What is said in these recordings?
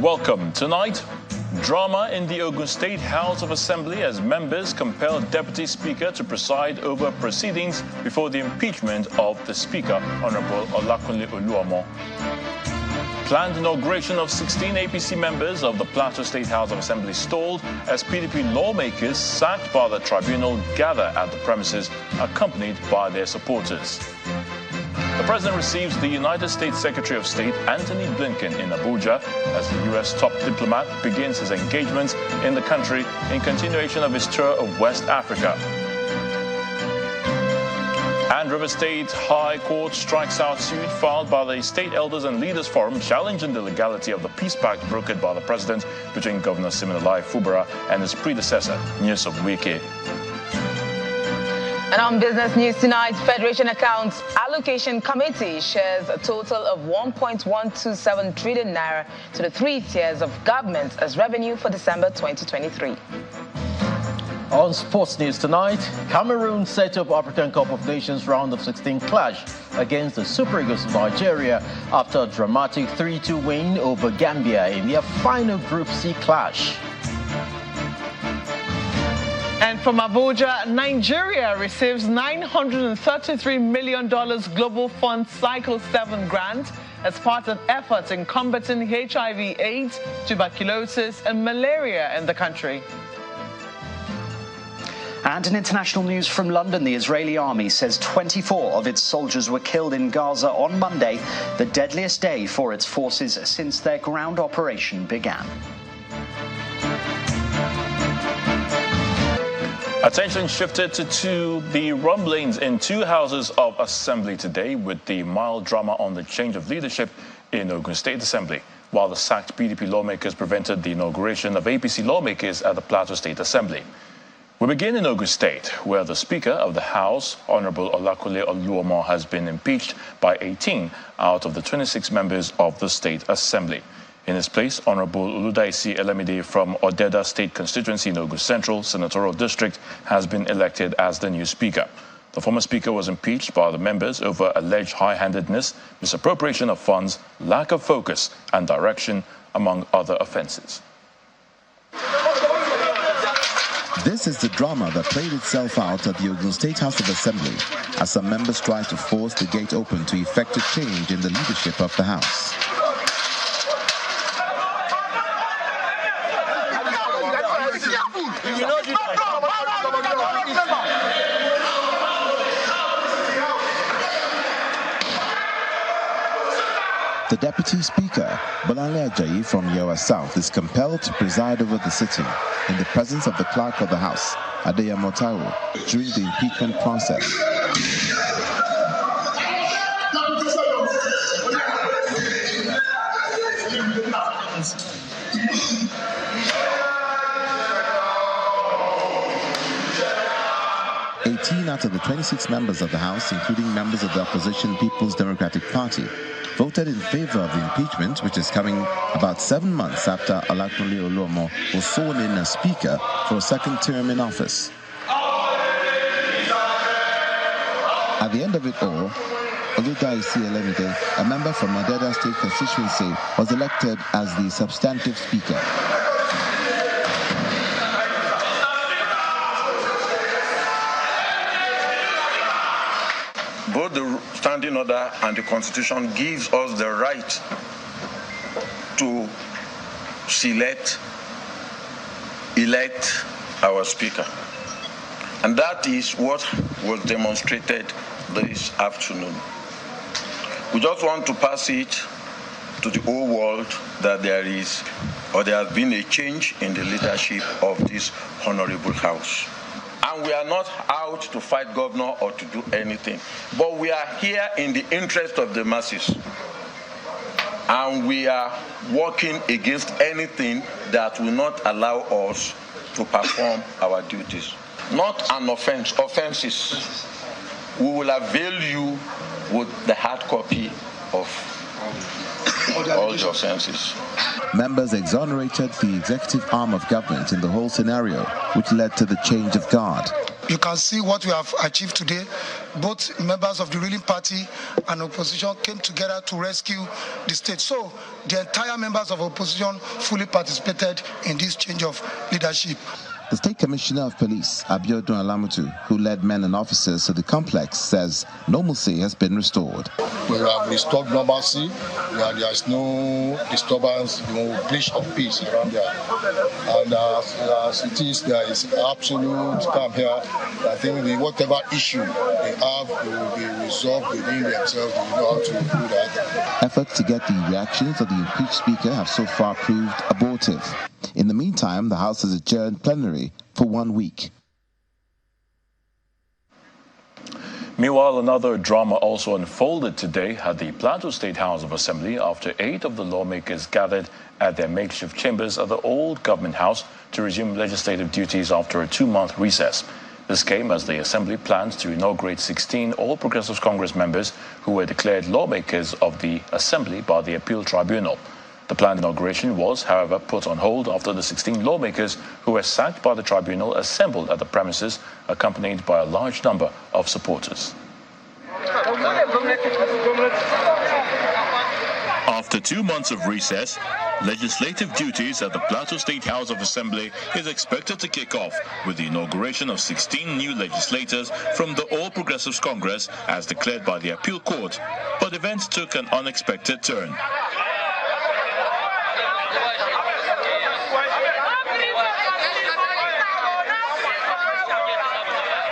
welcome. Tonight, drama in the Ogun State House of Assembly as members compel Deputy Speaker to preside over proceedings before the impeachment of the Speaker, Honorable Olakunle Oluomo. Planned inauguration of 16 APC members of the Plateau State House of Assembly stalled as PDP lawmakers sacked by the tribunal gather at the premises accompanied by their supporters. The President receives the United States Secretary of State Antony Blinken in Abuja as the U.S. top diplomat begins his engagements in the country in continuation of his tour of West Africa. And River State High Court strikes out suit filed by the State Elders and Leaders Forum challenging the legality of the peace pact brokered by the President between Governor Siminalayi Fubara and his predecessor, Nyesom Wike. And on business news tonight, Federation Accounts Allocation Committee shares a total of 1.127 trillion naira to the 3 tiers of government as revenue for December 2023. On sports news tonight, Cameroon set up African Cup of Nations round of 16 clash against the Super Eagles of Nigeria after a dramatic 3-2 win over Gambia in their final Group C clash. And from Abuja, Nigeria receives $933 million Global Fund Cycle 7 grant as part of efforts in combating HIV, AIDS, tuberculosis, and malaria in the country. And in international news from London, the Israeli army says 24 of its soldiers were killed in Gaza on Monday, the deadliest day for its forces since their ground operation began. Attention shifted to the rumblings in 2 houses of assembly today with the mild drama on the change of leadership in Ogun State Assembly, while the sacked PDP lawmakers prevented the inauguration of APC lawmakers at the Plateau State Assembly. We begin in Ogun State, where the Speaker of the House, Honorable Olakunle Oluomo, has been impeached by 18 out of the 26 members of the State Assembly. In his place, Honorable Oludaisi Elemide from Odeda State Constituency in Ogun Central Senatorial District has been elected as the new Speaker. The former Speaker was impeached by the members over alleged high-handedness, misappropriation of funds, lack of focus and direction, among other offences. This is the drama that played itself out at the Ogun State House of Assembly as some members tried to force the gate open to effect a change in the leadership of the House. The Deputy Speaker, Bolanle Ajayi from Yewa South, is compelled to preside over the sitting in the presence of the Clerk of the House, Adeyemo Taiwo, during the impeachment process. Out of the 26 members of the House, including members of the opposition People's Democratic Party, voted in favor of the impeachment, which is coming about 7 months after Olakunle Oluomo was sworn in as Speaker for a second term in office. At the end of it all, Oludaisi Elemide, a member from Odeda State Constituency, was elected as the substantive Speaker. Both the standing order and the Constitution gives us the right to elect our Speaker. And that is what was demonstrated this afternoon. We just want to pass it to the whole world that there has been a change in the leadership of this honorable House. And we are not out to fight governor or to do anything, but we are here in the interest of the masses. And we are working against anything that will not allow us to perform our duties. Not an offense, offenses. We will avail you with the hard copy of all the offenses. Members exonerated the executive arm of government in the whole scenario, which led to the change of guard. You can see what we have achieved today. Both members of the ruling party and opposition came together to rescue the state. So the entire members of opposition fully participated in this change of leadership. The State Commissioner of Police, Abiodun Alamutu, who led men and officers to the complex, says normalcy has been restored. We have restored normalcy. There is no disturbance, no breach of peace around there. And as it is, there is absolute calm here. I think whatever issue they have will be resolved within themselves. They know how to do that. Efforts to get the reactions of the impeached speaker have so far proved abortive. In the meantime, the House has adjourned plenary for 1 week. Meanwhile, another drama also unfolded today at the Plateau State House of Assembly after 8 of the lawmakers gathered at their makeshift chambers at the old government house to resume legislative duties after a 2-month recess. This came as the Assembly plans to inaugurate 16 All Progressives Congress members who were declared lawmakers of the Assembly by the Appeal Tribunal. The planned inauguration was, however, put on hold after the 16 lawmakers who were sacked by the tribunal assembled at the premises, accompanied by a large number of supporters. After 2 months of recess, legislative duties at the Plateau State House of Assembly is expected to kick off with the inauguration of 16 new legislators from the All Progressives Congress as declared by the Appeal Court. But events took an unexpected turn.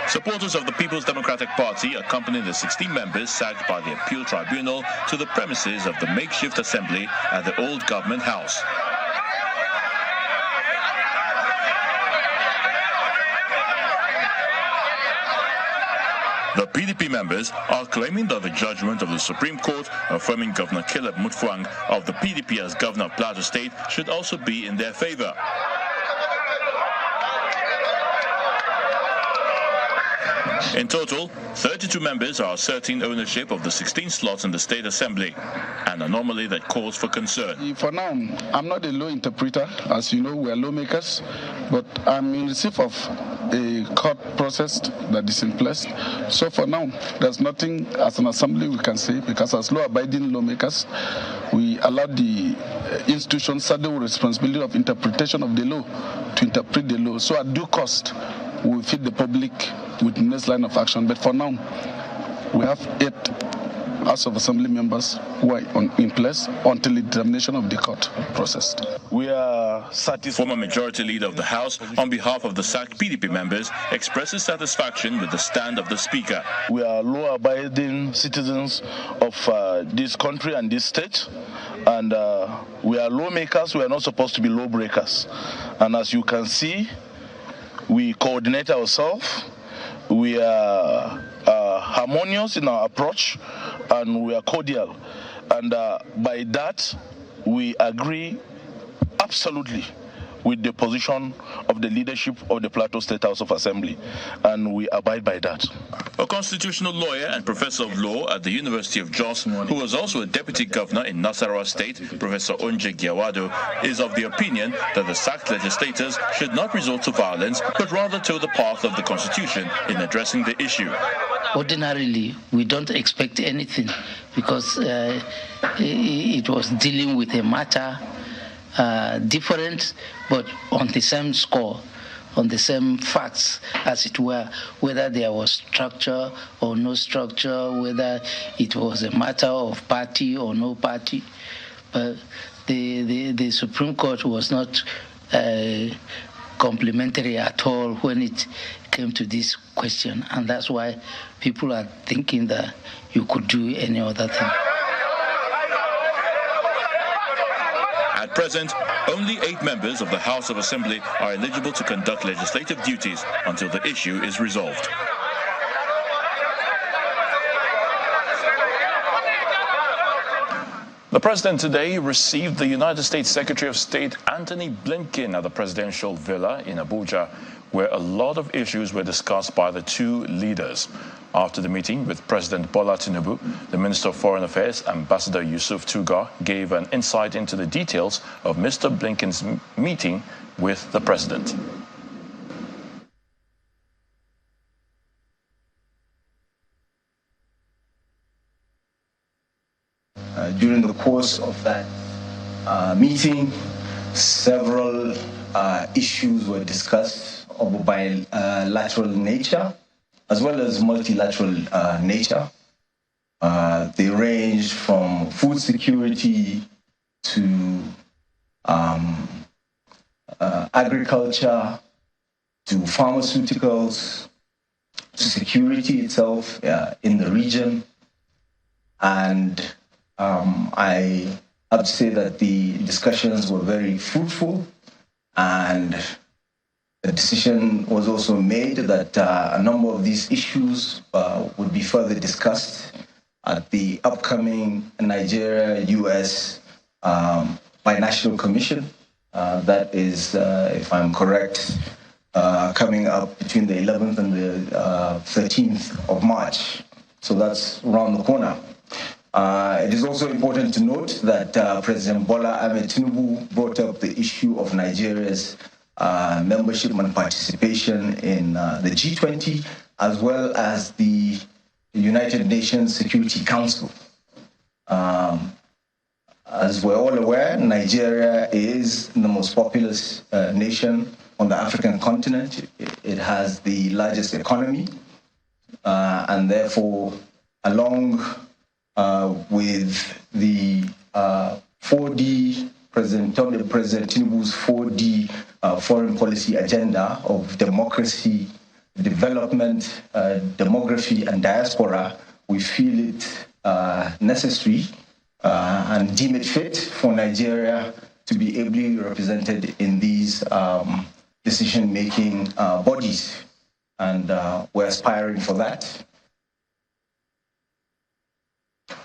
Supporters of the People's Democratic Party accompanied the 16 members sacked by the Appeal Tribunal to the premises of the makeshift assembly at the old government house. The PDP members are claiming that the judgment of the Supreme Court affirming Governor Caleb Mutfwang of the PDP as governor of Plateau State should also be in their favor. In total, 32 members are asserting ownership of the 16 slots in the State Assembly, an anomaly that calls for concern. For now, I'm not a law interpreter. As you know, we are lawmakers, but I'm in receipt of a court process that is in place. So for now, there's nothing as an assembly we can say, because as law-abiding lawmakers, we allow the institutions saddled with responsibility of interpretation of the law to interpret the law. So at due cost, we will feed the public with the next line of action. But for now, we have 8 House of Assembly members who are in place until the determination of the court process. We are satisfied. Former Majority Leader of the House, on behalf of the sacked PDP members, expresses satisfaction with the stand of the Speaker. We are law-abiding citizens of this country and this state, and we are lawmakers. We are not supposed to be lawbreakers. And as you can see, we coordinate ourselves. We are harmonious in our approach, and we are cordial. And by that, we agree absolutely with the position of the leadership of the Plateau State House of Assembly, and we abide by that. A constitutional lawyer and professor of law at the University of Jos, who was also a deputy governor in Nasarawa State, Professor Onje Giawado, is of the opinion that the sacked legislators should not resort to violence, but rather toe the path of the Constitution in addressing the issue. Ordinarily, we don't expect anything because it was dealing with a matter different, but on the same score, on the same facts, as it were, whether there was structure or no structure, whether it was a matter of party or no party. But the Supreme Court was not complimentary at all when it came to this question, and that's why people are thinking that you could do any other thing. At present, only 8 members of the House of Assembly are eligible to conduct legislative duties until the issue is resolved. The President today received the United States Secretary of State Antony Blinken at the presidential villa in Abuja, where a lot of issues were discussed by the two leaders. After the meeting with President Bola Tinubu, the Minister of Foreign Affairs, Ambassador Yusuf Tugar, gave an insight into the details of Mr. Blinken's meeting with the President. course of that meeting, several issues were discussed of bilateral nature as well as multilateral nature. They range from food security to agriculture to pharmaceuticals to security itself in the region. And I have to say that the discussions were very fruitful, and the decision was also made that a number of these issues would be further discussed at the upcoming Nigeria-US Binational Commission. That is, if I'm correct, coming up between the 11th and the 13th of March. So that's around the corner. It is also important to note that President Bola Ahmed Tinubu brought up the issue of Nigeria's membership and participation in the G20, as well as the United Nations Security Council. As we're all aware, Nigeria is the most populous nation on the African continent. It has the largest economy, and therefore, along with the 4D, President Tinubu's 4D foreign policy agenda of democracy, development, demography, and diaspora, we feel it necessary and deem it fit for Nigeria to be ably represented in these decision-making bodies. And we're aspiring for that.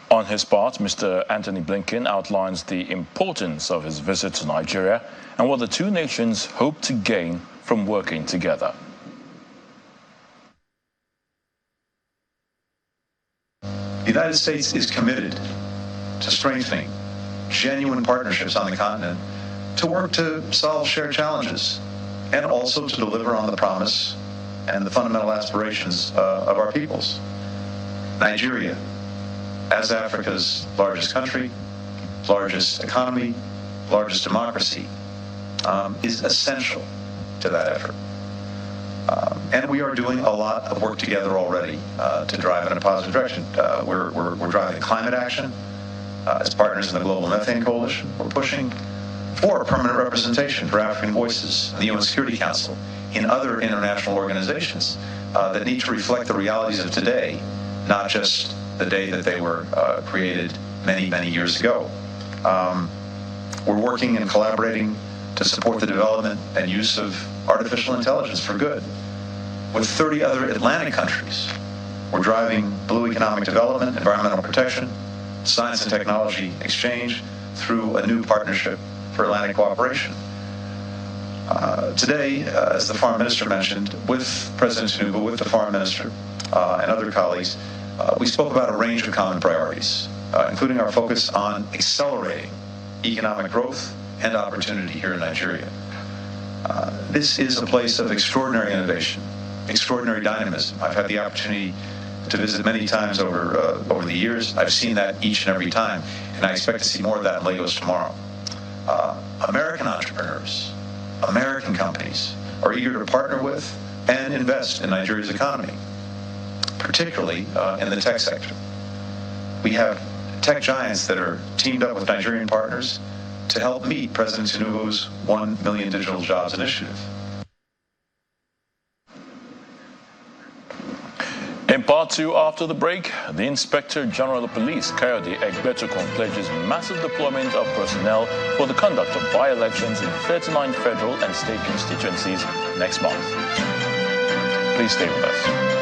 On his part, Mr. Anthony Blinken outlines the importance of his visit to Nigeria and what the two nations hope to gain from working together. The United States is committed to strengthening genuine partnerships on the continent, to work to solve shared challenges, and also to deliver on the promise and the fundamental aspirations of our peoples. Nigeria, as Africa's largest country, largest economy, largest democracy, is essential to that effort. And we are doing a lot of work together already to drive in a positive direction. We're driving climate action as partners in the Global Methane Coalition. We're pushing for permanent representation for African voices in the UN Security Council, in other international organizations that need to reflect the realities of today, not just the day that they were created many, many years ago. We're working and collaborating to support the development and use of artificial intelligence for good. With 30 other Atlantic countries, we're driving blue economic development, environmental protection, science and technology exchange through a new partnership for Atlantic cooperation. Today, as the Foreign Minister mentioned, with President Tinubu, with the Foreign Minister and other colleagues, we spoke about a range of common priorities, including our focus on accelerating economic growth and opportunity here in Nigeria. This is a place of extraordinary innovation, extraordinary dynamism. I've had the opportunity to visit many times over the years. I've seen that each and every time, and I expect to see more of that in Lagos tomorrow. American entrepreneurs, American companies are eager to partner with and invest in Nigeria's economy, particularly in the tech sector. We have tech giants that are teamed up with Nigerian partners to help meet President Tinubu's 1 million digital jobs initiative. In part two, after the break, the Inspector General of Police, Kayode Egbetokun, pledges massive deployment of personnel for the conduct of by-elections in 39 federal and state constituencies next month. Please stay with us.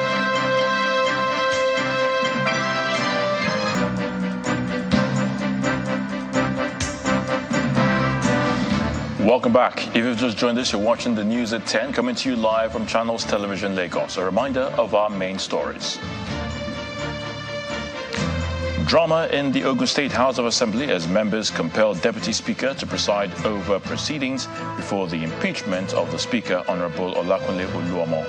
Welcome back. If you've just joined us, you're watching the news at 10, coming to you live from Channels Television Lagos. A reminder of our main stories. Drama in the Ogun State House of Assembly as members compel Deputy Speaker to preside over proceedings before the impeachment of the Speaker, Honorable Olakunle Oluomo.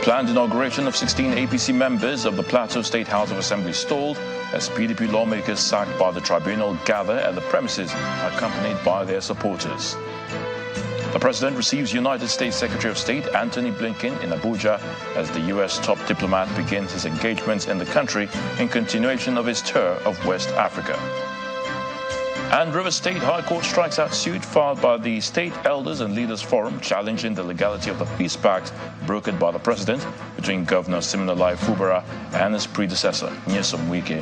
Planned inauguration of 16 APC members of the Plateau State House of Assembly stalled as PDP lawmakers sacked by the tribunal gather at the premises, accompanied by their supporters. The president receives United States Secretary of State Antony Blinken in Abuja as the U.S. top diplomat begins his engagements in the country in continuation of his tour of West Africa. And Rivers State High Court strikes out suit filed by the State Elders and Leaders Forum challenging the legality of the peace pact brokered by the president between Governor Siminalayi Fubara and his predecessor, Nyesom Wike.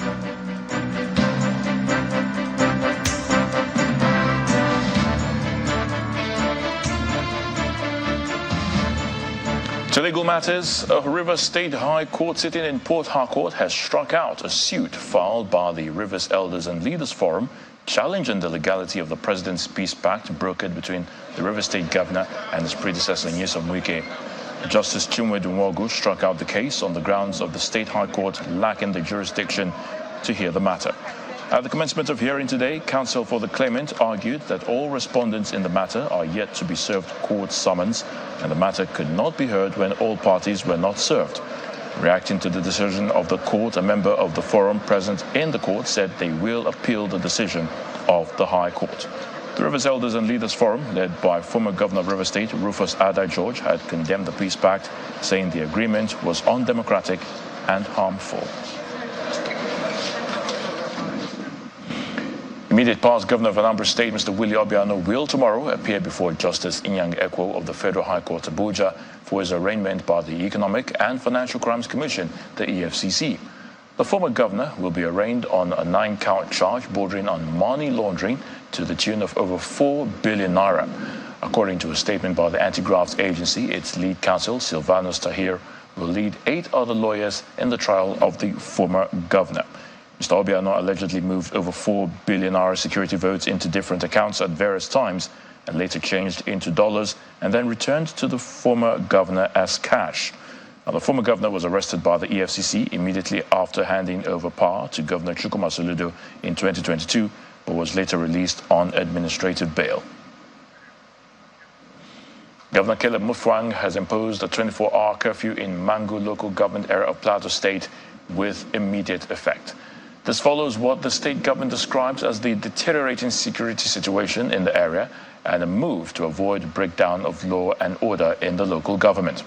To legal matters, a Rivers State High Court sitting in Port Harcourt has struck out a suit filed by the Rivers Elders and Leaders Forum challenging the legality of the President's Peace Pact brokered between the Rivers State Governor and his predecessor, Nyesom Wike. Justice Chinwe Dunwogu struck out the case on the grounds of the State High Court lacking the jurisdiction to hear the matter. At the commencement of hearing today, counsel for the claimant argued that all respondents in the matter are yet to be served court summons, and the matter could not be heard when all parties were not served. Reacting to the decision of the court, a member of the forum present in the court said they will appeal the decision of the High Court. The Rivers Elders and Leaders Forum, led by former Governor of Rivers State, Rufus Adai George, had condemned the peace pact, saying the agreement was undemocratic and harmful. Immediate past Governor of Anambra State, Mr. Willie Obiano, will tomorrow appear before Justice Inyang Ekwo of the Federal High Court Abuja for his arraignment by the Economic and Financial Crimes Commission, the EFCC. The former governor will be arraigned on a 9-count charge bordering on money laundering to the tune of over 4 billion naira. According to a statement by the Anti-Graft Agency, its lead counsel, Silvanus Tahir, will lead 8 other lawyers in the trial of the former governor. Mr. Obiano allegedly moved over 4 billion naira security votes into different accounts at various times and later changed into dollars and then returned to the former governor as cash. Now, the former governor was arrested by the EFCC immediately after handing over power to Governor Chukwuma Soludo in 2022, but was later released on administrative bail. Governor Caleb Mutfwang has imposed a 24-hour curfew in Mangu local government area of Plateau State with immediate effect. This follows what the state government describes as the deteriorating security situation in the area and a move to avoid breakdown of law and order in the local government.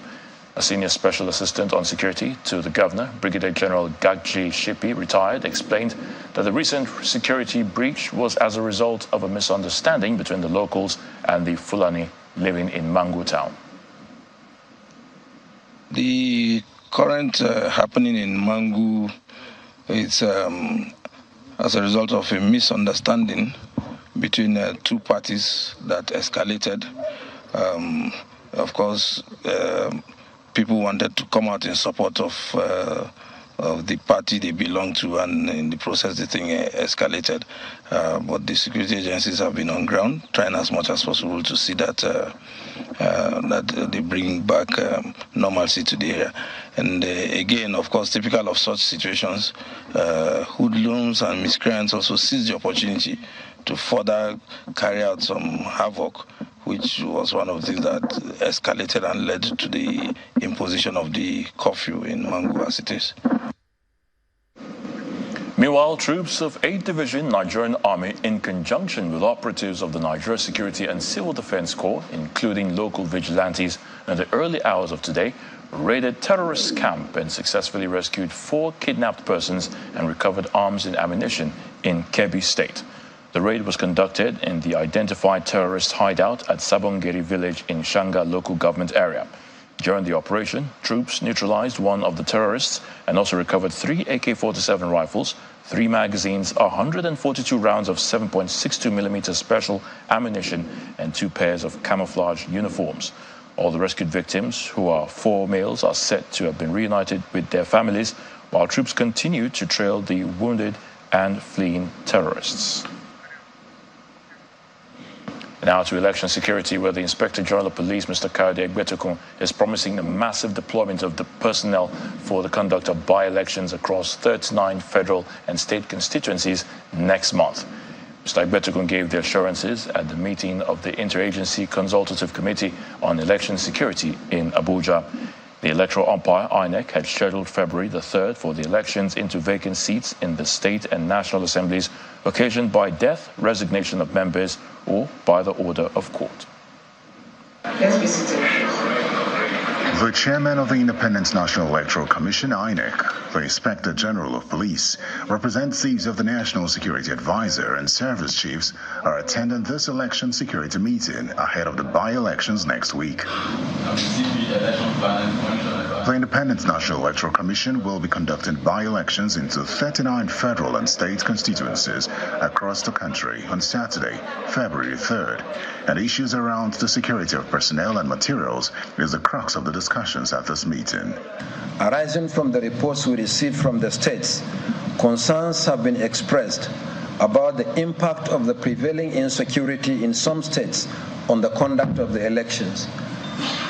A senior special assistant on security to the governor, Brigadier General Gagji Shipi, retired, explained that the recent security breach was as a result of a misunderstanding between the locals and the Fulani living in Mangu town. The current happening in Mangu is as a result of a misunderstanding between two parties that escalated. Of course, people wanted to come out in support of the party they belong to, and in the process the thing escalated. But the security agencies have been on ground, trying as much as possible to see that that they bring back normalcy to the area. And again, of course, typical of such situations, hoodlums and miscreants also seize the opportunity to further carry out some havoc, which was one of the things that escalated and led to the imposition of the curfew in Mangu as it is. Meanwhile, troops of 8th Division Nigerian Army, in conjunction with operatives of the Nigeria Security and Civil Defense Corps, including local vigilantes, in the early hours of today, raided terrorist camp and successfully rescued 4 kidnapped persons and recovered arms and ammunition in Kebbi State. The raid was conducted in the identified terrorist hideout at Sabongeri village in Shanga local government area. During the operation, troops neutralized one of the terrorists and also recovered 3 AK-47 rifles, 3 magazines, 142 rounds of 7.62mm special ammunition, and 2 pairs of camouflage uniforms. All the rescued victims, who are 4 males, are said to have been reunited with their families, while troops continue to trail the wounded and fleeing terrorists. Now to election security, where the Inspector General of Police, Mr. Kayode Egbetokun, is promising a massive deployment of the personnel for the conduct of by-elections across 39 federal and state constituencies next month. Mr. Egbetokun gave the assurances at the meeting of the Interagency Consultative Committee on Election Security in Abuja. The electoral umpire, INEC, had scheduled February the 3rd for the elections into vacant seats in the state and national assemblies occasioned by death, resignation of members, or by the order of court. Let's be seated. The chairman of the Independent National Electoral Commission, INEC, the Inspector General of Police, representatives of the National Security Advisor and service chiefs are attending this election security meeting ahead of the by-elections next week. The Independent National Electoral Commission will be conducting by-elections into 39 federal and state constituencies across the country on Saturday, February 3rd, and issues around the security of personnel and materials is the crux of the discussions at this meeting. Arising from the reports we received from the states, concerns have been expressed about the impact of the prevailing insecurity in some states on the conduct of the elections.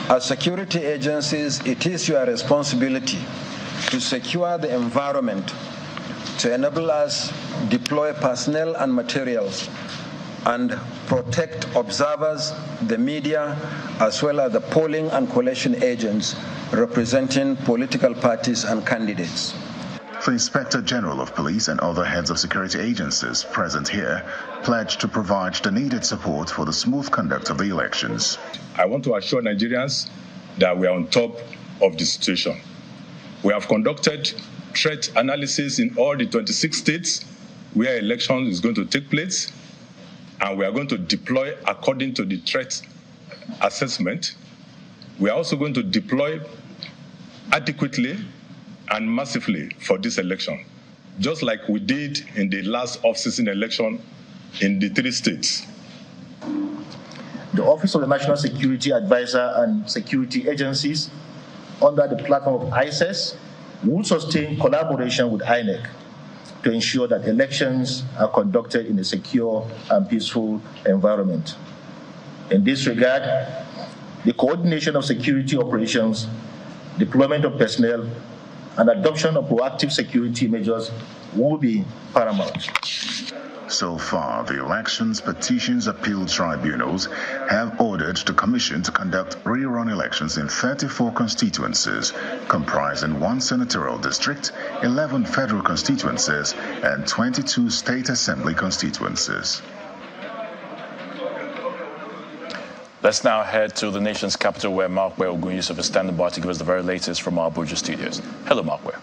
As security agencies, it is your responsibility to secure the environment to enable us deploy personnel and materials and protect observers, the media, as well as the polling and collation agents representing political parties and candidates. The Inspector General of Police and other heads of security agencies present here pledged to provide the needed support for the smooth conduct of the elections. I want to assure Nigerians that we are on top of the situation. We have conducted threat analysis in all the 26 states where election is going to take place, and we are going to deploy according to the threat assessment. We are also going to deploy adequately and massively for this election, just like we did in the last off-season election in the 3 states. The Office of the National Security Advisor and security agencies, under the platform of ISES, will sustain collaboration with INEC to ensure that elections are conducted in a secure and peaceful environment. In this regard, the coordination of security operations, deployment of personnel, and adoption of proactive security measures will be paramount. So far, the Elections Petitions Appeal Tribunals have ordered the Commission to conduct rerun elections in 34 constituencies, comprising 1 senatorial district, 11 federal constituencies, and 22 state assembly constituencies. Let's now head to the nation's capital, where Ogun is standing by to give us the very latest from our Abuja studios. Hello, Markwell.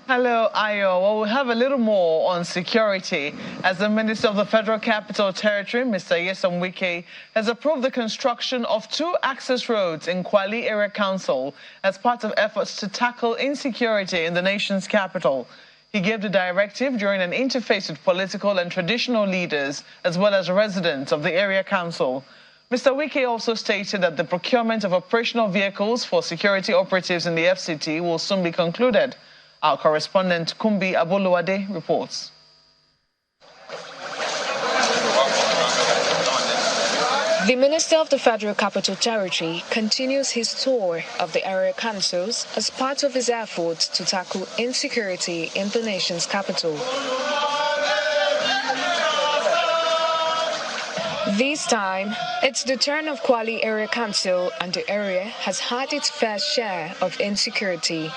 Hello, Ayo. Well, we have a little more on security, as the Minister of the Federal Capital Territory, Mr. Nyesom Wike, has approved the construction of 2 access roads in Kwali Area Council as part of efforts to tackle insecurity in the nation's capital. He gave the directive during an interface with political and traditional leaders, as well as residents of the area council. Mr. Wike also stated that the procurement of operational vehicles for security operatives in the FCT will soon be concluded. Our correspondent Kumbi Aboluwade reports. The Minister of the Federal Capital Territory continues his tour of the area councils as part of his efforts to tackle insecurity in the nation's capital. This time, it's the turn of Kwali Area Council, and the area has had its fair share of insecurity.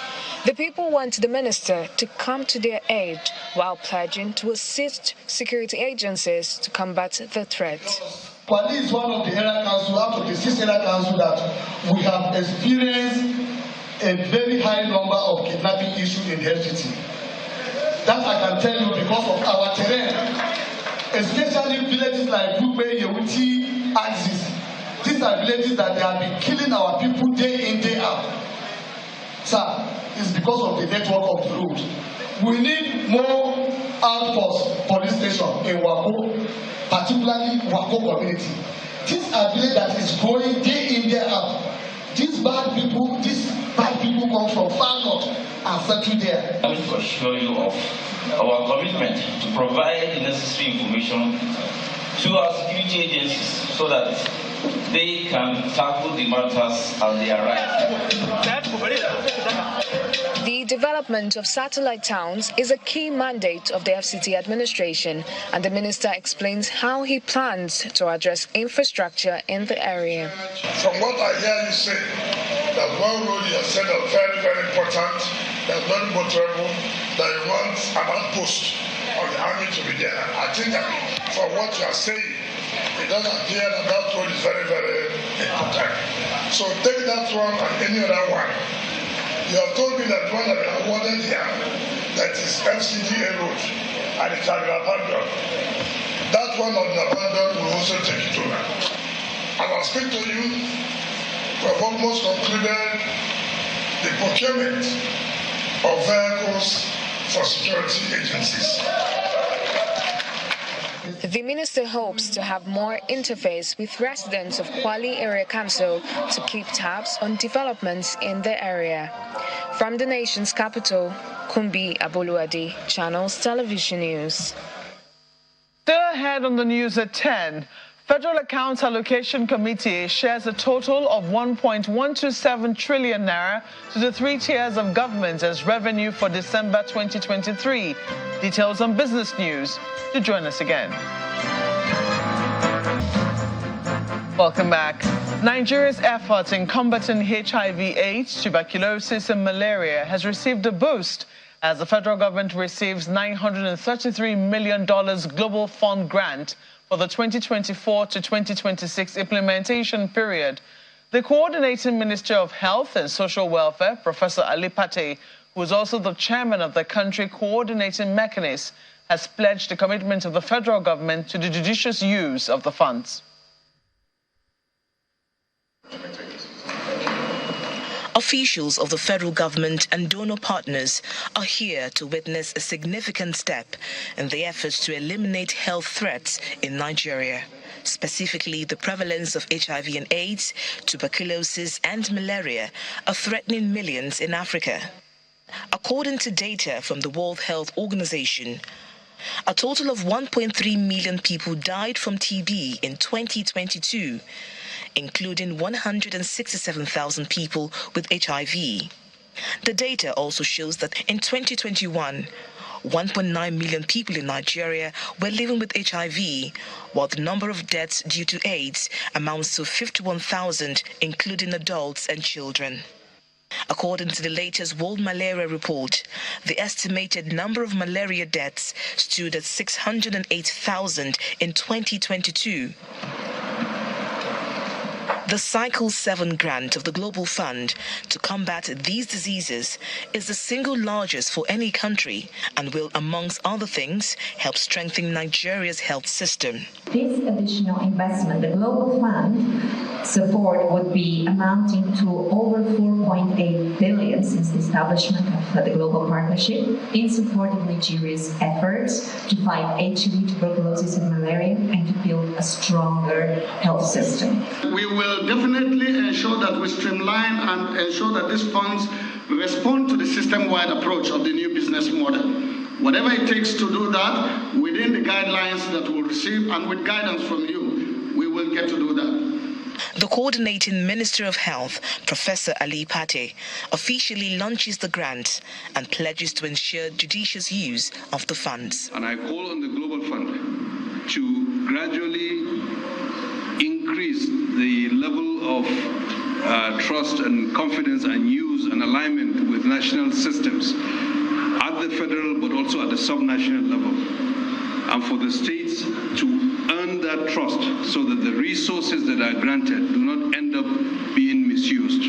The people want the minister to come to their aid while pledging to assist security agencies to combat the threat. Kwali is one of the area councils, out of the 6 area councils, that we have experienced a very high number of kidnapping issues in the FCT. That I can tell you because of our terrain, especially villages like Bukwe, Yewuti, Axis. These are villages that they have been killing our people day in, day out. Sir, it's because of the network of the road. We need more outpost police station in Wako, particularly Wako community. These are villages that is growing day in, day out. These bad people come from far north and settle there. I wish to assure you of our commitment to provide the necessary information to our security agencies so that they can tackle the matters as they arise. The development of satellite towns is a key mandate of the FCT administration, and the minister explains how he plans to address infrastructure in the area. From what I hear you say, that one road you have said is very, very important, that's very motorable, that you want an outpost of the army to be there. I think that from what you are saying, it doesn't appear that that road is very, very important. So take that one and any other one. You have told me that one that we awarded here, that is FCDA road, and it has been abandoned. That one of the abandoned will also take it over. As I speak to you, we have almost concluded the procurement of vehicles for security agencies. The minister hopes to have more interface with residents of Kwali Area Council to keep tabs on developments in the area. From the nation's capital, Kumbi Aboluadi, Channels Television News. Still ahead on the news at 10. Federal Accounts Allocation Committee shares a total of 1.127 trillion naira to the 3 tiers of government as revenue for December 2023. Details on business news. To join us again. Welcome back. Nigeria's efforts in combating HIV/AIDS, tuberculosis and malaria has received a boost as the federal government receives $933 million Global Fund grant for the 2024 to 2026 implementation period. The Coordinating Minister of Health and Social Welfare, Professor Ali Pate, who is also the chairman of the country coordinating mechanism, has pledged the commitment of the federal government to the judicious use of the funds. Officials of the federal government and donor partners are here to witness a significant step in the efforts to eliminate health threats in Nigeria, specifically the prevalence of HIV and AIDS, tuberculosis and malaria are threatening millions in Africa. According to data from the World Health Organization, a total of 1.3 million people died from TB in 2022, including 167,000 people with HIV. The data also shows that in 2021, 1.9 million people in Nigeria were living with HIV, while the number of deaths due to AIDS amounts to 51,000, including adults and children. According to the latest World Malaria Report, the estimated number of malaria deaths stood at 608,000 in 2022. The Cycle 7 grant of the Global Fund to combat these diseases is the single largest for any country and will, amongst other things, help strengthen Nigeria's health system. This additional investment, the Global Fund support, would be amounting to over 4.8 billion since the establishment of the Global Partnership in support of Nigeria's efforts to fight HIV, tuberculosis and malaria and to build a stronger health system. We will definitely ensure that we streamline and ensure that these funds respond to the system-wide approach of the new business model. Whatever it takes to do that, within the guidelines that we'll receive and with guidance from you, we will get to do that. The Coordinating Minister of Health, Professor Ali Pate, officially launches the grant and pledges to ensure judicious use of the funds. And I call on the Global Fund to gradually increase the level of trust and confidence and use and alignment with national systems at the federal but also at the subnational level, and for the states to earn that trust so that the resources that are granted do not end up being misused.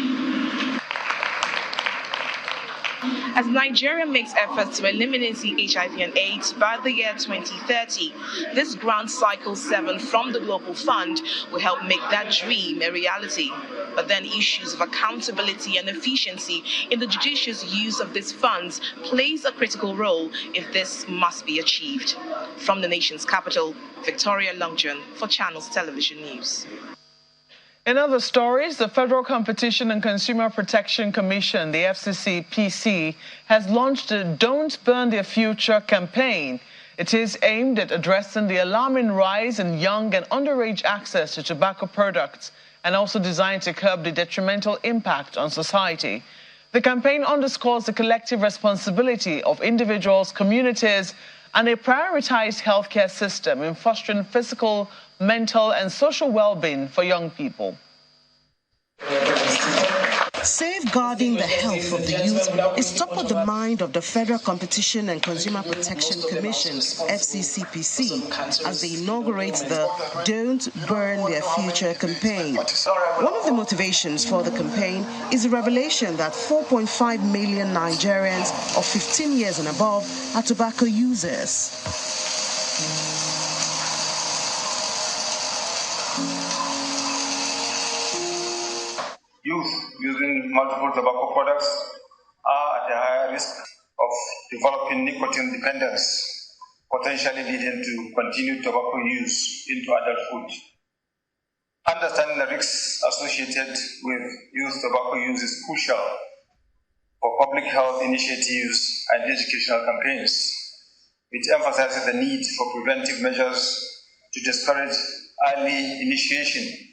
As Nigeria makes efforts to eliminate HIV and AIDS by the year 2030, this grant Cycle 7 from the Global Fund will help make that dream a reality. But then issues of accountability and efficiency in the judicious use of these funds plays a critical role if this must be achieved. From the nation's capital, Victoria Longjon for Channels Television News. In other stories, the Federal Competition and Consumer Protection Commission, the FCC-PC, has launched a Don't Burn Their Future campaign. It is aimed at addressing the alarming rise in young and underage access to tobacco products and also designed to curb the detrimental impact on society. The campaign underscores the collective responsibility of individuals, communities, and a prioritized healthcare system in fostering physical, mental, and social well-being for young people. Safeguarding the health of the youth is top of the mind of the Federal Competition and Consumer Protection Commission, FCCPC, as they inaugurate the Don't Burn Their Future campaign. One of the motivations for the campaign is the revelation that 4.5 million Nigerians of 15 years and above are tobacco users. Youth using multiple tobacco products are at a higher risk of developing nicotine dependence, potentially leading to continued tobacco use into adulthood. Understanding the risks associated with youth tobacco use is crucial for public health initiatives and educational campaigns. It emphasizes the need for preventive measures to discourage early initiation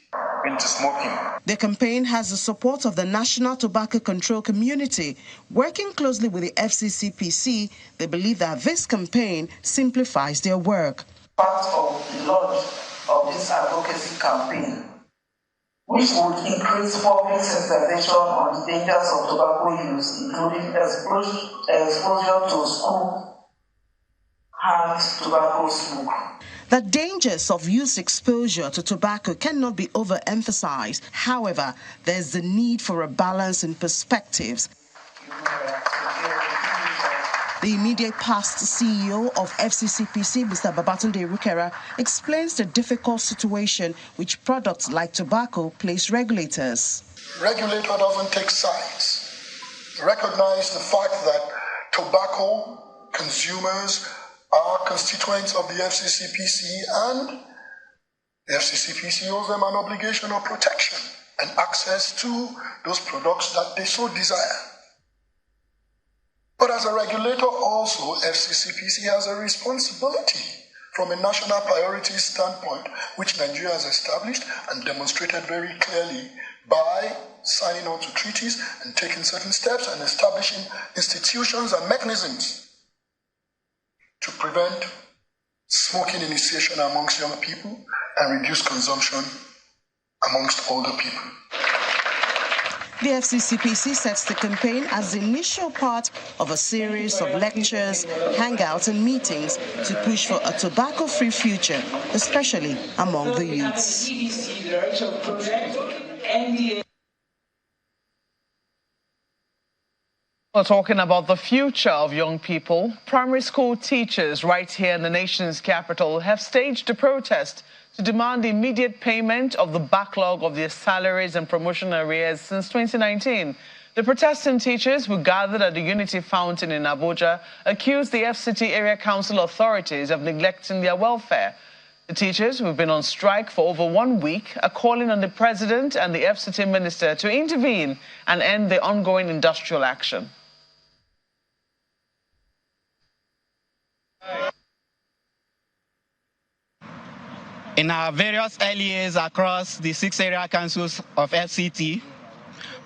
into smoking. The campaign has the support of the National Tobacco Control Community. Working closely with the FCCPC, they believe that this campaign simplifies their work. Part of the launch of this advocacy campaign, which would increase public sensitization on the dangers of tobacco use, including exposure to school-hand tobacco smoke. The dangers of youth exposure to tobacco cannot be overemphasized. However, there's the need for a balance in perspectives. The immediate past CEO of FCCPC, Mr. Babatunde Rukera, explains the difficult situation which products like tobacco place regulators. Regulator doesn't take sides. Recognize the fact that tobacco consumers are constituents of the FCCPC, and the FCCPC owes them an obligation of protection and access to those products that they so desire. But as a regulator also, FCCPC has a responsibility from a national priorities standpoint, which Nigeria has established and demonstrated very clearly by signing on to treaties and taking certain steps and establishing institutions and mechanisms to prevent smoking initiation amongst young people and reduce consumption amongst older people. The FCCPC sets the campaign as the initial part of a series of lectures, hangouts and meetings to push for a tobacco-free future, especially among the youths. We're talking about the future of young people. Primary school teachers right here in the nation's capital have staged a protest to demand the immediate payment of the backlog of their salaries and promotion arrears since 2019. The protesting teachers who gathered at the Unity Fountain in Abuja accused the FCT Area Council authorities of neglecting their welfare. The teachers, who've been on strike for over 1 week, are calling on the president and the FCT minister to intervene and end the ongoing industrial action. In our various early years across the 6 area councils of FCT,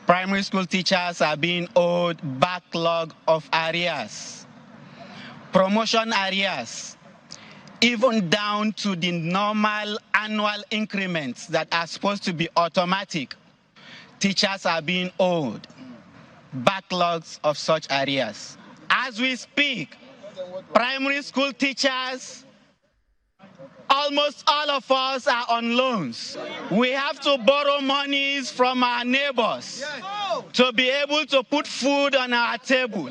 primary school teachers are being owed backlog of arrears, promotion arrears, even down to the normal annual increments that are supposed to be automatic. Teachers are being owed backlogs of such arrears. As we speak, primary school teachers, almost all of us are on loans. We have to borrow monies from our neighbors to be able to put food on our table.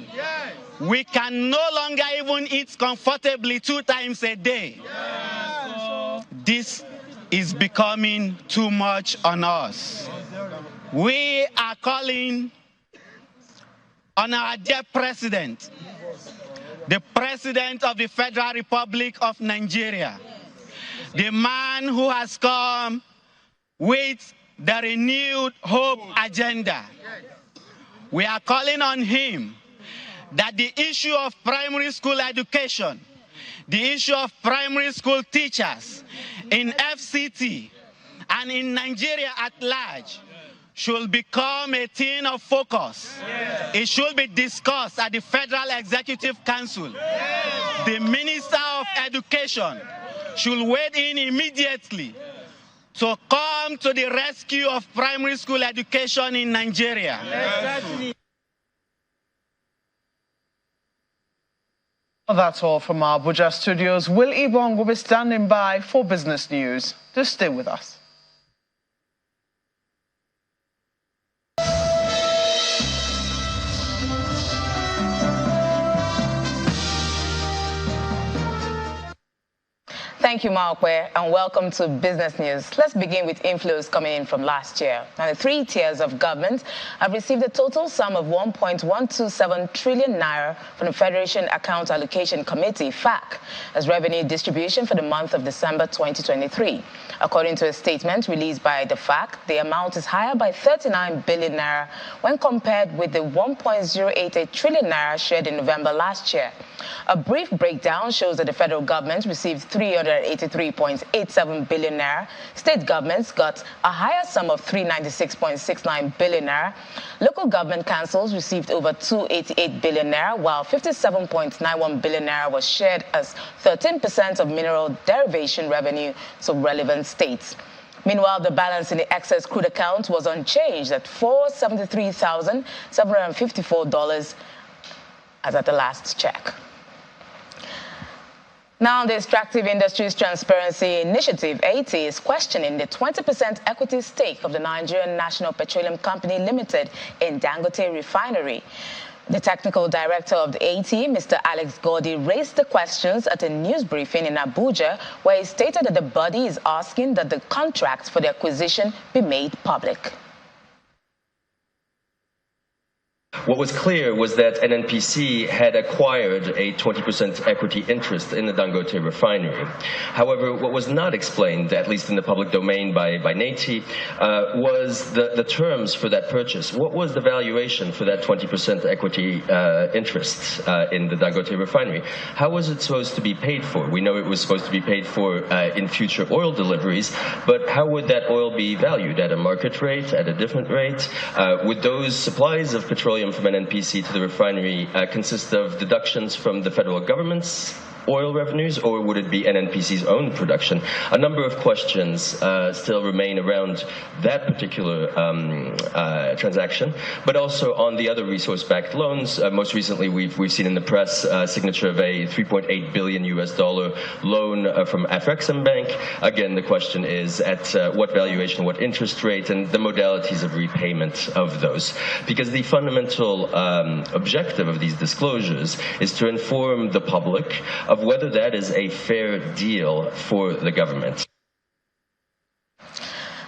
We can no longer even eat comfortably 2 times a day. This is becoming too much on us. We are calling on our dear president, the President of the Federal Republic of Nigeria, the man who has come with the renewed hope agenda. We are calling on him that the issue of primary school education, the issue of primary school teachers in FCT and in Nigeria at large should become a thing of focus. Yes. It should be discussed at the Federal Executive Council. Yes. The Minister of Education should weigh in immediately to come to the rescue of primary school education in Nigeria. Yes. That's all from our Abuja studios. Will Ibong will be standing by for business news. Just stay with us. Thank you, Maokwe, and welcome to Business News. Let's begin with inflows coming in from last year. Now, the three tiers of government have received a total sum of 1.127 trillion naira from the Federation Account Allocation Committee, FAC, as revenue distribution for the month of December 2023. According to a statement released by the FAC, the amount is higher by 39 billion naira when compared with the 1.088 trillion naira shared in November last year. A brief breakdown shows that the federal government received 383.87 billion naira. State governments got a higher sum of 396.69 billion naira. Local government councils received over 288 billion naira, while 57.91 billion naira was shared as 13% of mineral derivation revenue to relevant states. Meanwhile, the balance in the excess crude account was unchanged at $473,754 as at the last check. Now, the Extractive Industries Transparency Initiative, AT, is questioning the 20% equity stake of the Nigerian National Petroleum Company Limited in Dangote Refinery. The technical director of the AT, Mr. Alex Gordy, raised the questions at a news briefing in Abuja, where he stated that the body is asking that the contract for the acquisition be made public. What was clear was that NNPC had acquired a 20% equity interest in the Dangote refinery. However, what was not explained, at least in the public domain by NATI, was the terms for that purchase. What was the valuation for that 20% equity interest in the Dangote refinery? How was it supposed to be paid for? We know it was supposed to be paid for in future oil deliveries, but how would that oil be valued? At a market rate, at a different rate? Would those supplies of petroleum from NNPC to the refinery consist of deductions from the federal government's oil revenues, or would it be NNPC's own production? A number of questions still remain around that particular transaction, but also on the other resource-backed loans. Most recently, we've seen in the press signature of a $3.8 billion loan from Afrexim Bank. Again, the question is at what valuation, what interest rate, and the modalities of repayment of those. Because the fundamental objective of these disclosures is to inform the public of whether that is a fair deal for the government.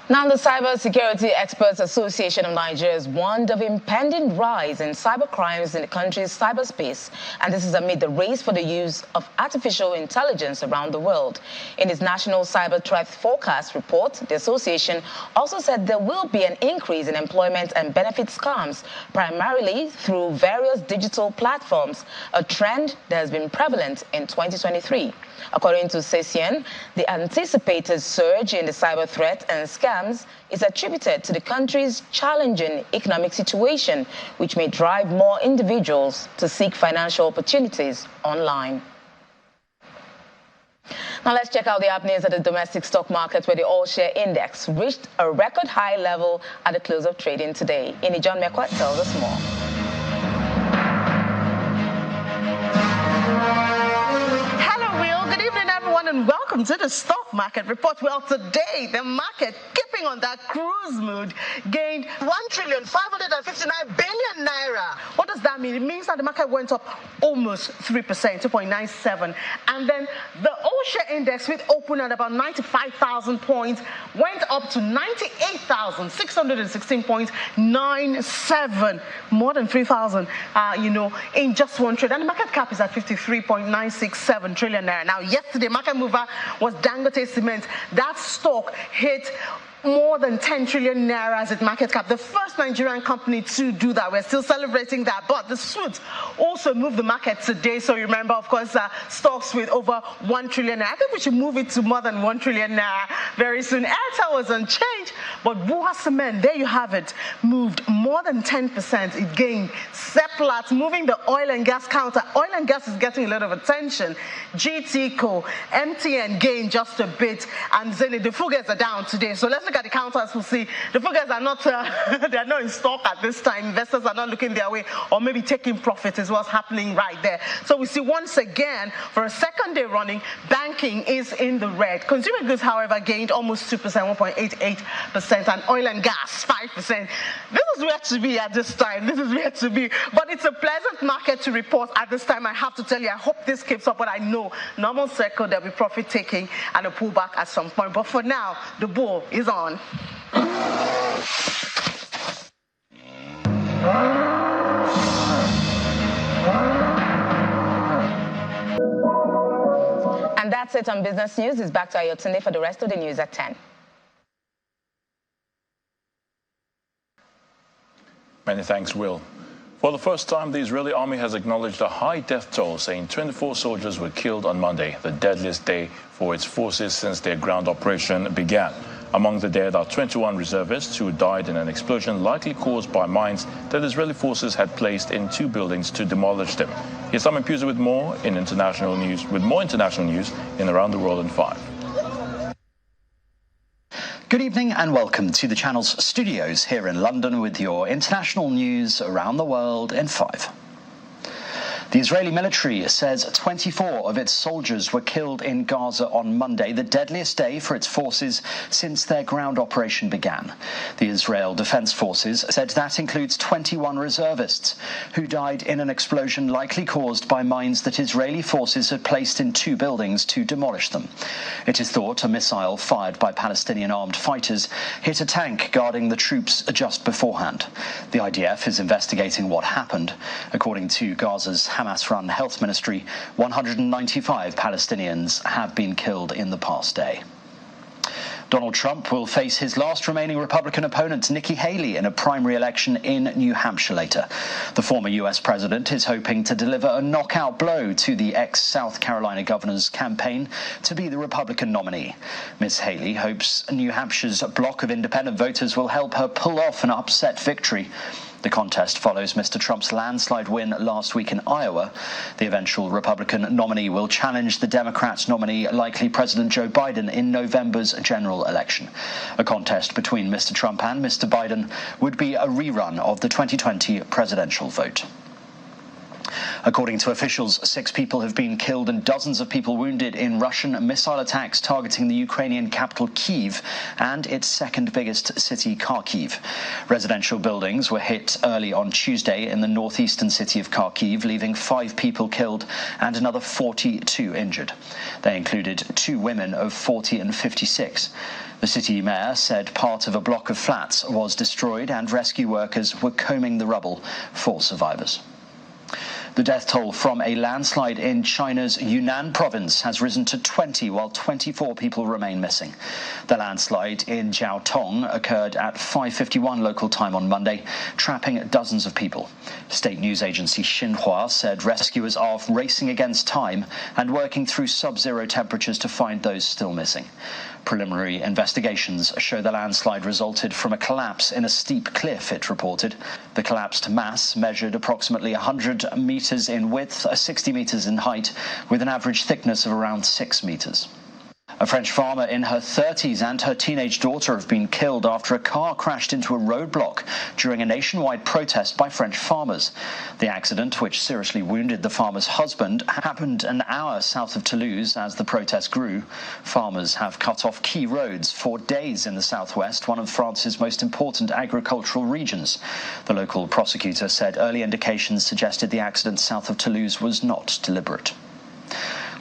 Now, the Cyber Security Experts Association of Nigeria has warned of impending rise in cyber crimes in the country's cyberspace, and this is amid the race for the use of artificial intelligence around the world. In its National Cyber Threat Forecast report, the association also said there will be an increase in employment and benefit scams, primarily through various digital platforms, a trend that has been prevalent in 2023. According to CECIEN, the anticipated surge in the cyber threat and scams is attributed to the country's challenging economic situation, which may drive more individuals to seek financial opportunities online. Now let's check out the happenings at the domestic stock market, where the all-share index reached a record high level at the close of trading today. John Mekwa tells us more. And welcome to the stock market report. Well, today the market, keeping on that cruise mood, gained 1,559 billion naira. What does that mean? It means that the market went up almost 3%, 2.97. And then the all-share index, which opened at about 95,000 points, went up to 98,616.97, more than 3,000, in just one trade. And the market cap is at 53.967 trillion naira. Now, yesterday, market mover was Dangote Cement. That stock hit more than 10 trillion naira as its market cap. The first Nigerian company to do that. We're still celebrating that. But the suit also moved the market today. So you remember, of course, stocks with over 1 trillion naira. I think we should move it to more than 1 trillion naira very soon. Airtel was unchanged, but Buha Cement, there you have it, moved more than 10%. It gained. Seplat, moving the oil and gas counter. Oil and gas is getting a lot of attention. GTCO, MTN gained just a bit, and Zenith, the figures are down today. So let's look at the counters. We'll see the figures are not they're not in stock at this time. Investors are not looking their way, or maybe taking profit is what's happening right there. So we see once again, for a second day running, banking is in the red. Consumer goods, however, gained almost 2%, 1.88%, and oil and gas 5%. This is where to be at this time. This is where to be. But it's a pleasant market to report at this time. I have to tell you, I hope this keeps up, but I know normal cycle, there'll be profit taking and a pullback at some point. But for now, the bull is on. And that's it on Business News. It's back to Ayotunde for the rest of the news at 10. Many thanks, Will. For the first time, the Israeli army has acknowledged a high death toll, saying 24 soldiers were killed on Monday, the deadliest day for its forces since their ground operation began. Among the dead are 21 reservists who died in an explosion likely caused by mines that Israeli forces had placed in 2 buildings to demolish them. Here's Simon Puser with more international news in Around the World in 5. Good evening and welcome to the channel's studios here in London with your international news around the world in 5. The Israeli military says 24 of its soldiers were killed in Gaza on Monday, the deadliest day for its forces since their ground operation began. The Israel Defense Forces said that includes 21 reservists who died in an explosion likely caused by mines that Israeli forces had placed in 2 buildings to demolish them. It is thought a missile fired by Palestinian armed fighters hit a tank guarding the troops just beforehand. The IDF is investigating what happened. According to Gaza's Hamas-run health ministry, 195 Palestinians have been killed in the past day. Donald Trump will face his last remaining Republican opponent, Nikki Haley, in a primary election in New Hampshire later. The former U.S. president is hoping to deliver a knockout blow to the ex-South Carolina governor's campaign to be the Republican nominee. Ms. Haley hopes New Hampshire's bloc of independent voters will help her pull off an upset victory. The contest follows Mr. Trump's landslide win last week in Iowa. The eventual Republican nominee will challenge the Democrat nominee, likely President Joe Biden, in November's general election. A contest between Mr. Trump and Mr. Biden would be a rerun of the 2020 presidential vote. According to officials, 6 people have been killed and dozens of people wounded in Russian missile attacks targeting the Ukrainian capital Kyiv and its second biggest city, Kharkiv. Residential buildings were hit early on Tuesday in the northeastern city of Kharkiv, leaving 5 people killed and another 42 injured. They included 2 women of 40 and 56. The city mayor said part of a block of flats was destroyed and rescue workers were combing the rubble for survivors. The death toll from a landslide in China's Yunnan province has risen to 20, while 24 people remain missing. The landslide in Jiaotong occurred at 5:51 local time on Monday, trapping dozens of people. State news agency Xinhua said rescuers are racing against time and working through sub-zero temperatures to find those still missing. Preliminary investigations show the landslide resulted from a collapse in a steep cliff, it reported. The collapsed mass measured approximately 100 meters in width, 60 meters in height, with an average thickness of around 6 meters. A French farmer in her 30s and her teenage daughter have been killed after a car crashed into a roadblock during a nationwide protest by French farmers. The accident, which seriously wounded the farmer's husband, happened an hour south of Toulouse as the protest grew. Farmers have cut off key roads for days in the southwest, one of France's most important agricultural regions. The local prosecutor said early indications suggested the accident south of Toulouse was not deliberate.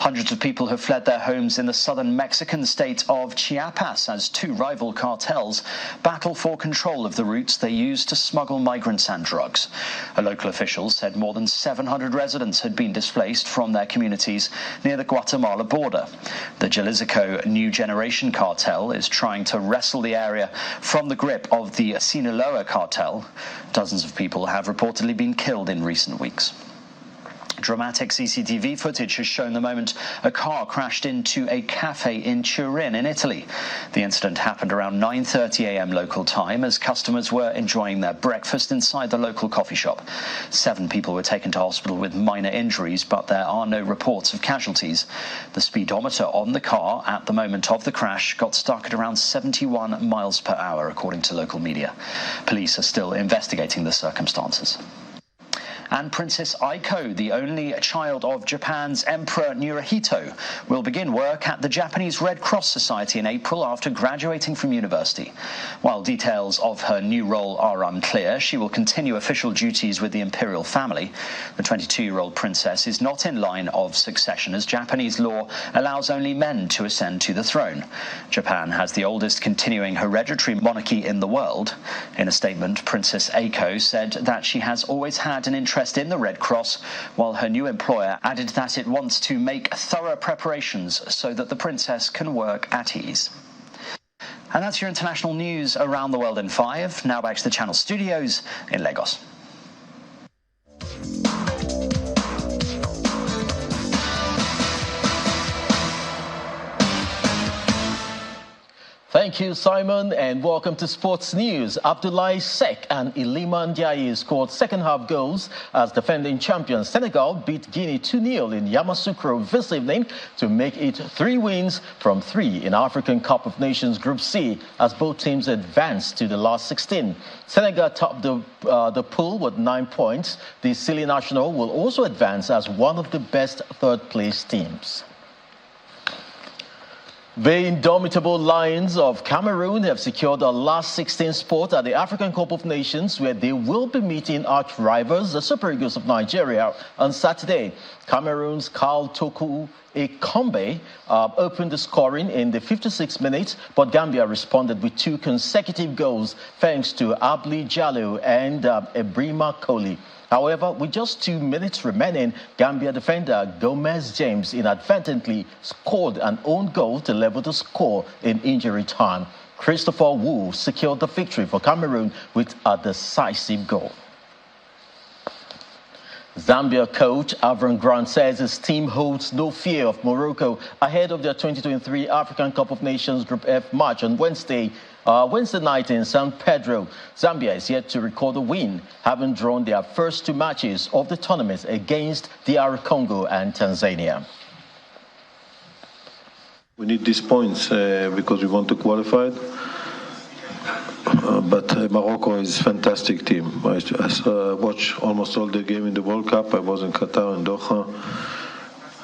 Hundreds of people have fled their homes in the southern Mexican state of Chiapas as two rival cartels battle for control of the routes they use to smuggle migrants and drugs. A local official said more than 700 residents had been displaced from their communities near the Guatemala border. The Jalisco New Generation cartel is trying to wrestle the area from the grip of the Sinaloa cartel. Dozens of people have reportedly been killed in recent weeks. Dramatic CCTV footage has shown the moment a car crashed into a cafe in Turin in Italy. The incident happened around 9:30 a.m. local time as customers were enjoying their breakfast inside the local coffee shop. 7 people were taken to hospital with minor injuries, but there are no reports of casualties. The speedometer on the car at the moment of the crash got stuck at around 71 miles per hour, according to local media. Police are still investigating the circumstances. And Princess Aiko, the only child of Japan's Emperor Naruhito, will begin work at the Japanese Red Cross Society in April after graduating from university. While details of her new role are unclear, she will continue official duties with the imperial family. The 22-year-old princess is not in line of succession, as Japanese law allows only men to ascend to the throne. Japan has the oldest continuing hereditary monarchy in the world. In a statement, Princess Aiko said that she has always had an interest in the Red Cross, while her new employer added that it wants to make thorough preparations so that the princess can work at ease. And that's your international news around the world in 5. Now back to the Channel Studios in Lagos. Thank you, Simon, and welcome to Sports News. Abdoulaye Seck and Iliman Ndiaye scored second-half goals as defending champion Senegal beat Guinea 2-0 in Yamoussoukro this evening to make it 3 wins from 3 in African Cup of Nations Group C as both teams advanced to the last 16. Senegal topped the pool with 9 points. The Silly National will also advance as one of the best third-place teams. The indomitable Lions of Cameroon have secured the last 16 spot at the African Cup of Nations, where they will be meeting arch rivals, the Super Eagles of Nigeria, on Saturday. Cameroon's Karl Toku Ekombe opened the scoring in the 56th minute, but Gambia responded with 2 consecutive goals thanks to Abli Jallo and Ebrima Koli. However, with just 2 minutes remaining, Gambia defender Gomez James inadvertently scored an own goal to level the score in injury time. Christopher Wu secured the victory for Cameroon with a decisive goal. Zambia coach Avram Grant says his team holds no fear of Morocco ahead of their 2023 African Cup of Nations Group F match on Wednesday night in San Pedro. Zambia is yet to record a win, having drawn their first 2 matches of the tournament against DR Congo and Tanzania. We need these points because we want to qualify. But Morocco is a fantastic team. I watched almost all the game in the World Cup. I was in Qatar and Doha.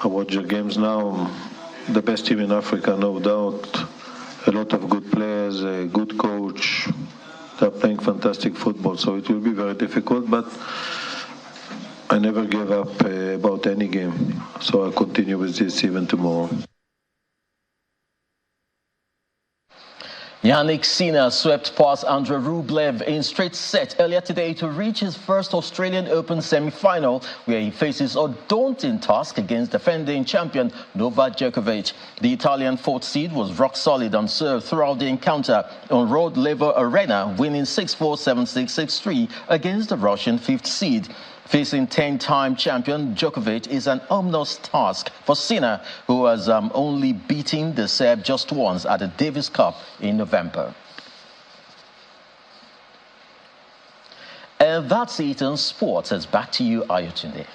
I watch the games now. The best team in Africa, no doubt. A lot of good players, a good coach. They're playing fantastic football, so it will be very difficult, but I never gave up about any game. So I'll continue with this even tomorrow. Yannick Sinner swept past Andrei Rublev in straight set earlier today to reach his first Australian Open semi-final, where he faces a daunting task against defending champion Novak Djokovic. The Italian 4th seed was rock solid on serve throughout the encounter on Rod Laver Arena, winning 6-4, 7-6, 6-3 against the Russian 5th seed. Facing 10-time champion Djokovic is an ominous task for Sinner, who has only beaten the Serb just once at the Davis Cup in November. And that's it on sports. It's back to you, Ayotunde.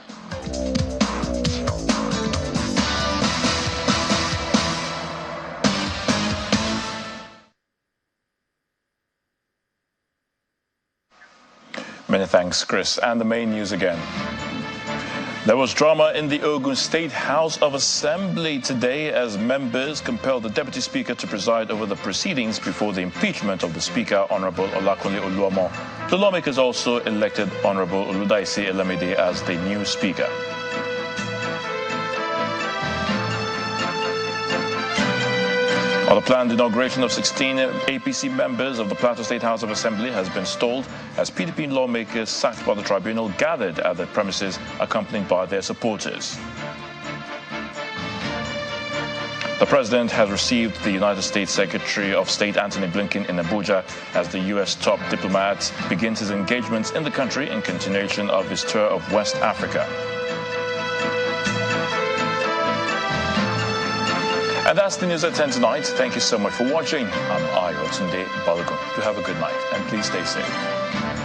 Many thanks, Chris. And the main news again. There was drama in the Ogun State House of Assembly today as members compelled the Deputy Speaker to preside over the proceedings before the impeachment of the Speaker, Honorable Olakunle Oluomo. The lawmakers also elected Honorable Oludaisi Elamide as the new Speaker. Well, the planned inauguration of 16 APC members of the Plateau State House of Assembly has been stalled as PDP lawmakers sacked by the tribunal gathered at the premises accompanied by their supporters. The president has received the United States Secretary of State Antony Blinken in Abuja as the U.S. top diplomat begins his engagements in the country in continuation of his tour of West Africa. And that's the news at 10 tonight. Thank you so much for watching. I'm Ayo Tunde Balogun. You have a good night and please stay safe.